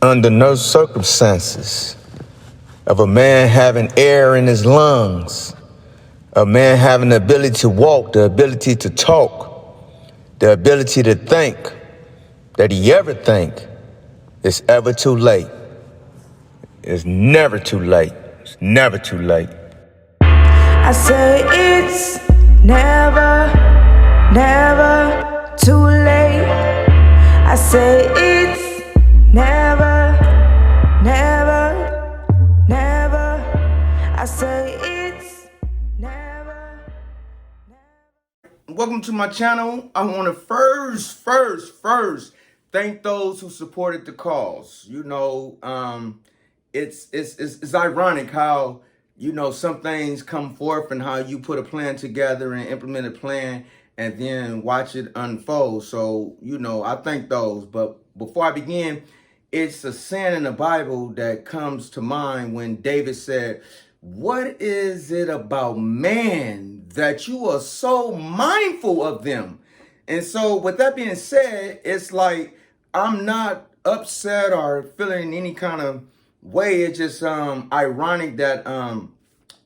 Under no circumstances of a man having air in his lungs, a man having the ability to walk, the ability to talk, the ability to think, that he ever think it's ever too late. It's never too late. It's never too late. I say it's never, never too late. I say it's never, never, never. I say it's never, never. Welcome to my channel. I want to first thank those who supported the cause. It's ironic how some things come forth and how you put a plan together and implement a plan and then watch it unfold. So I thank those. But before I begin, it's a saying in the Bible that comes to mind when David said, "What is it about man that you are so mindful of them?" And so with that being said, it's like I'm not upset or feeling any kind of way. It's just ironic that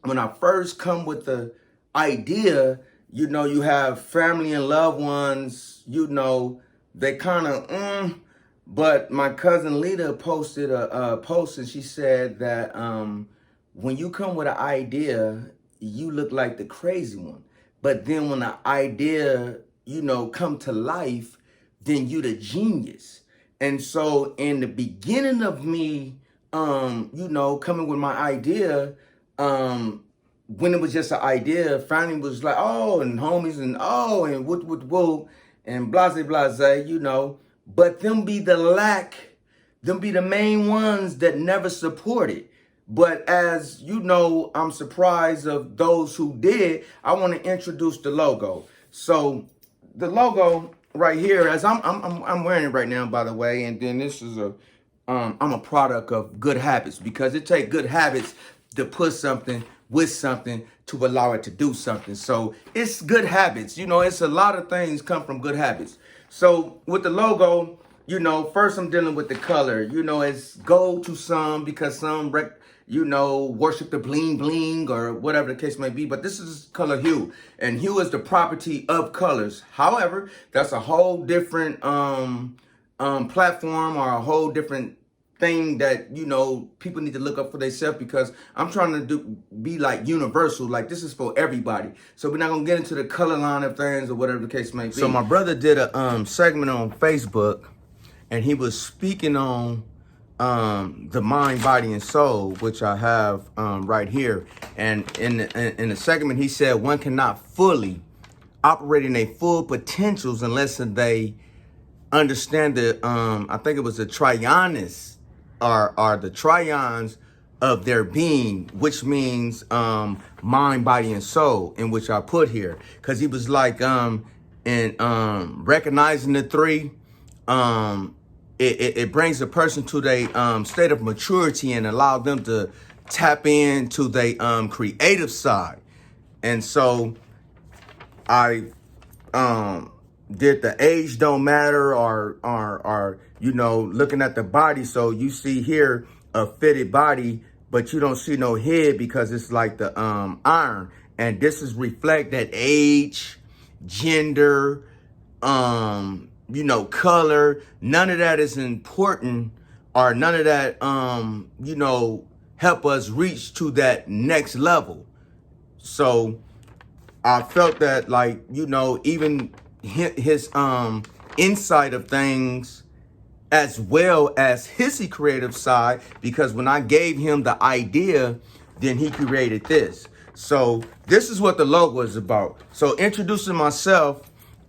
when I first come with the idea, you have family and loved ones, they kind of but my cousin Lita posted a post, and she said that when you come with an idea, you look like the crazy one. But then when the idea, come to life, then you the genius. And so in the beginning of me, coming with my idea, when it was just an idea, family was like, oh, and homies and oh, and whoop, and blase, but them be the main ones that never supported. But as you know, I'm surprised of those who did. I want to introduce the logo. So the logo right here, as I'm wearing it right now, by the way, and then this is I'm a product of good habits, because it takes good habits to put something with something to allow it to do something. So it's good habits. It's a lot of things come from good habits. So with the logo, first I'm dealing with the color. It's gold to some because some worship the bling bling or whatever the case may be. But this is color hue, and hue is the property of colors. However, that's a whole different platform or a whole different thing that people need to look up for themselves, because I'm trying to be like universal, like this is for everybody. So we're not gonna get into the color line of things or whatever the case may be. So my brother did a segment on Facebook, and he was speaking on the mind, body, and soul, which I have right here. And in the segment, he said one cannot fully operate in their full potentials unless they understand the I think it was the trionics are the trions of their being, which means mind, body, and soul, in which I put here, because he was like in recognizing the three, it brings a person to their state of maturity and allow them to tap into their creative side. And so I did the age don't matter, or looking at the body. So you see here a fitted body, but you don't see no head because it's like the iron. And this is reflect that age, gender, color. None of that is important, or none of that help us reach to that next level. So I felt that, like, even his insight of things, as well as his creative side, because when I gave him the idea, then he created this. So this is what the logo is about. So introducing myself,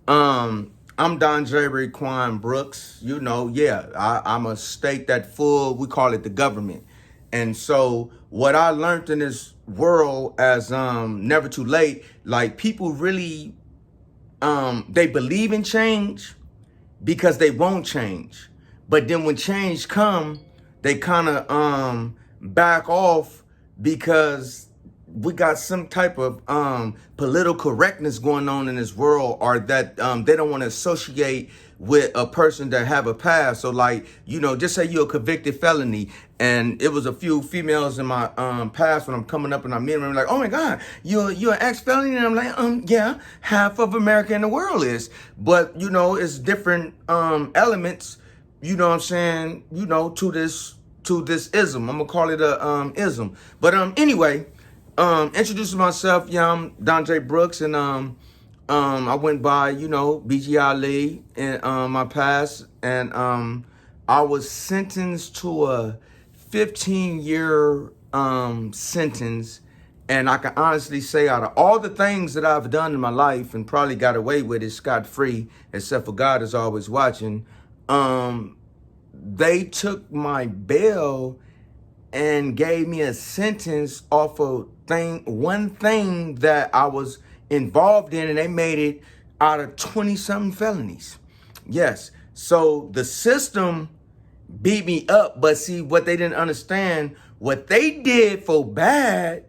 I'm Don J. Raekwon Brooks. I'm a state that full, we call it the government. And so what I learned in this world as never too late, like, people really they believe in change because they won't change. But then when change come, they kind of back off because we got some type of political correctness going on in this world, or that they don't want to associate with a person that have a past. So like, just say you're a convicted felony, and it was a few females in my past when I'm coming up and I'm meeting them, like, oh my God, you're an ex-felony. And I'm like, yeah, half of America in the world is. But, it's different elements, you know what I'm saying, to this ism. I'm gonna call it a ism. But anyway, introducing myself, I'm Donjay Brooks, and I went by, BG Ali in my past, and I was sentenced to a 15-year sentence. And I can honestly say, out of all the things that I've done in my life and probably got away with it scot-free, except for God is always watching, they took my bail and gave me a sentence off of one thing that I was involved in, and they made it out of 20-something felonies. Yes. So the system beat me up, but see, what they didn't understand, what they did for bad,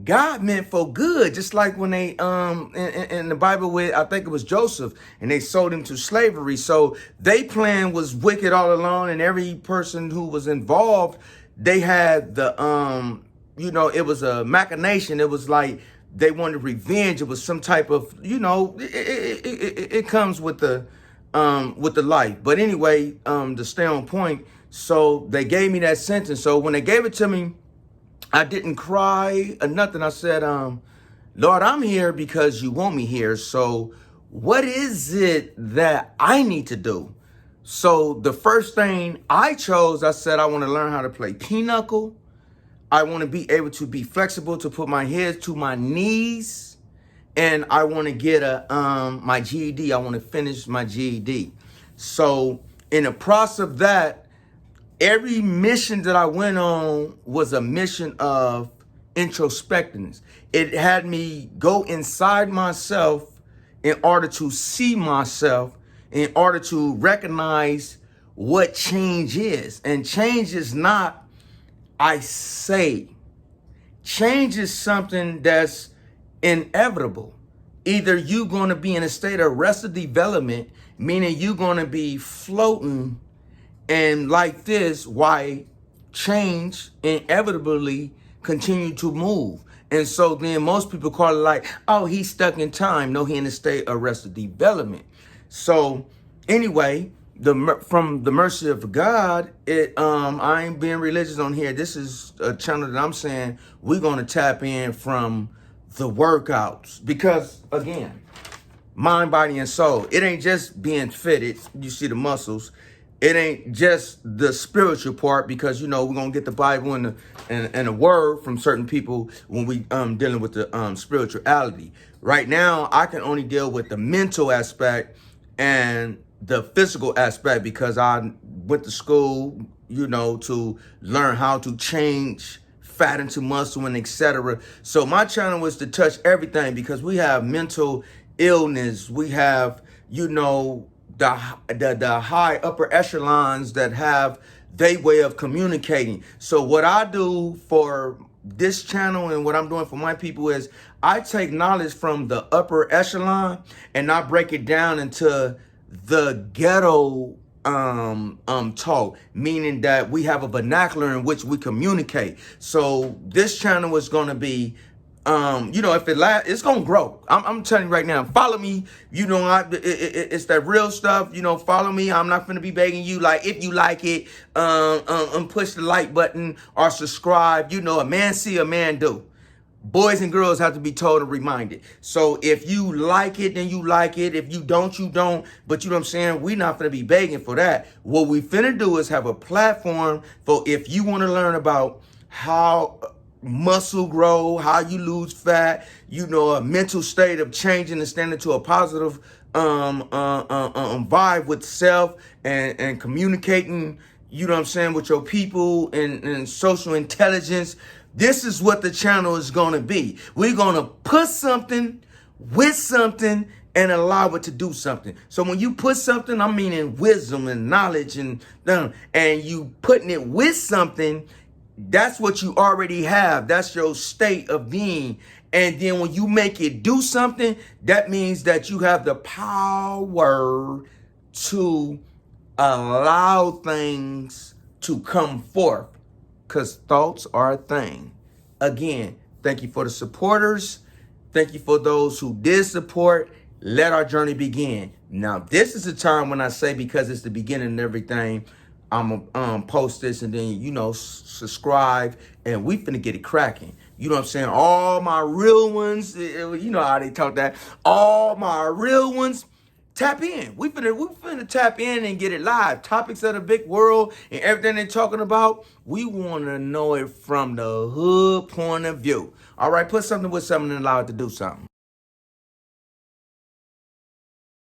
God meant for good. Just like when they in the Bible with, I think it was Joseph, and they sold him to slavery. So they plan was wicked all along, and every person who was involved, they had the it was a machination. It was like they wanted revenge. It was some type of, it comes with the life. But anyway, to stay on point, so they gave me that sentence. So when they gave it to me, I didn't cry or nothing. I said, Lord, I'm here because you want me here. So what is it that I need to do? So the first thing I chose, I said, I want to learn how to play pinochle. I want to be able to be flexible, to put my head to my knees. And I want to get my GED. I want to finish my GED. So in the process of that, every mission that I went on was a mission of introspecting. It had me go inside myself in order to see myself, in order to recognize what change is. And change is not, I say. Change is something that's inevitable. Either you're going to be in a state of arrested development, meaning you're going to be floating, and like this, why change inevitably continue to move. And so then most people call it like, oh, he's stuck in time. No, he in a state of arrested development. So anyway, from the mercy of God, I ain't being religious on here. This is a channel that I'm saying we're going to tap in from the workouts. Because again, mind, body, and soul, it ain't just being fitted. You see the muscles. It ain't just the spiritual part, because, we're going to get the Bible and the word from certain people when we dealing with the spirituality. Right now, I can only deal with the mental aspect and the physical aspect, because I went to school, to learn how to change fat into muscle and etc. So my channel was to touch everything, because we have mental illness. We have, the high upper echelons that have their way of communicating. So what I do for this channel and what I'm doing for my people is I take knowledge from the upper echelon and I break it down into the ghetto talk, meaning that we have a vernacular in which we communicate. So this channel is going to be if it lasts, it's gonna grow. I'm telling you right now. Follow me. It's that real stuff. Follow me. I'm not gonna be begging you. Like, if you like it, push the like button or subscribe. A man see, a man do. Boys and girls have to be told and reminded. So if you like it, then you like it. If you don't, you don't. But you know what I'm saying? We're not gonna be begging for that. What we finna do is have a platform for if you want to learn about how muscle grow, how you lose fat, a mental state of changing and standing to a positive vibe with self and communicating, with your people and social intelligence. This is what the channel is going to be. We're going to put something with something and allow it to do something. So when you put something, I'm meaning wisdom and knowledge and you putting it with something, that's what you already have. That's your state of being. And then when you make it do something, that means that you have the power to allow things to come forth, because thoughts are a thing. Again, thank you for the supporters. Thank you for those who did support. Let our journey begin. Now, this is the time when I say, because it's the beginning and everything, I'm gonna post this and then, subscribe, and we finna get it cracking. You know what I'm saying? All my real ones, you know how they talk that. All my real ones, tap in. We finna tap in and get it live. Topics of the big world and everything they're talking about. We want to know it from the hood point of view. All right, put something with something and allow it to do something.